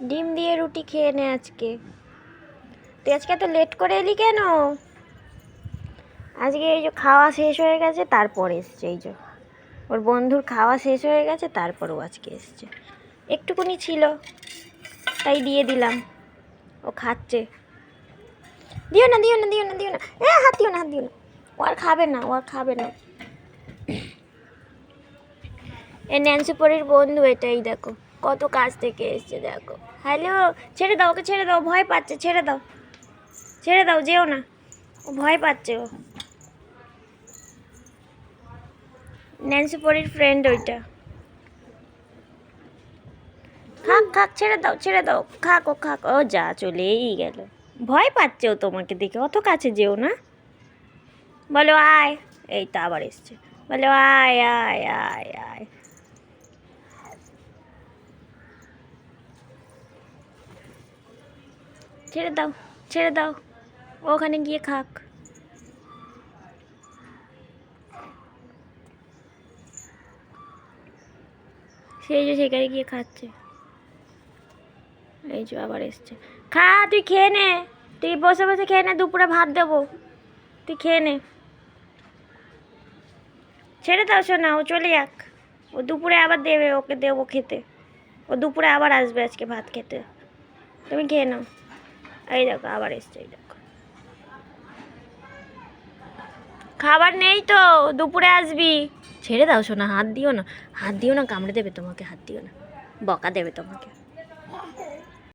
ডিম দিয়ে রুটি খেয়ে নে আজকে। তুই আজকে এত লেট করে এলি কেন? আজকে এই যে খাওয়া শেষ হয়ে গেছে তারপর এসছে, এই যে ওর বন্ধুর খাওয়া শেষ হয়ে গেছে তারপর ও আজকে এসছে। একটুকুনি ছিল তাই দিয়ে দিলাম, ও খাচ্ছে। দিও না দিও না দিও না দিও না, হাত দিও না হাত দিও না, ও আর খাবে না, ও আর খাবে না। এই ন্যান্সি পরির বন্ধু এটাই, দেখো কত কাছ থেকে এসছে, দেখো। হ্যালো, ছেড়ে দাও ওকে, ছেড়ে দাও, ভয় পাচ্ছে, ছেড়ে দাও, ছেড়ে দাও, যেও না, ও ভয় পাচ্ছে। ও ন্যান্সি পরির ফ্রেন্ড ওইটা। খাক খাক, ছেড়ে দাও ছেড়ে দাও, খাক ও খাক। ও যা চলেই গেল, ভয় পাচ্ছে ও তোমাকে দেখে, অত কাছে যেও না। বলো আয়, এই তো আবার এসছে, বলো আয় আয় আয় আয়। ছেড়ে দাও ছেড়ে দাও, ওখানে গিয়ে খাক। সেই যে সেখানে গিয়ে খাচ্ছে, এই যে আবার এসছে। খা, তুই খেয়ে নে, তুই বসে বসে খেয়ে নে, দুপুরে ভাত দেবো, তুই খেয়ে নে। ছেড়ে দাও শোনা, ও চলে যাক, ও দুপুরে আবার দেবে, ওকে দেবো খেতে, ও দুপুরে আবার আসবে আজকে ভাত খেতে, তুমি খেয়ে নাও। এই দেখো আবার এসছে, এই দেখো। খাবার নেই তো, দুপুরে আসবি। ছেড়ে দাও শোনা, হাত দিও না, হাত দিও না, কামড়ে দেবে তোমাকে, হাত দিও না, বকা দেবে তোমাকে।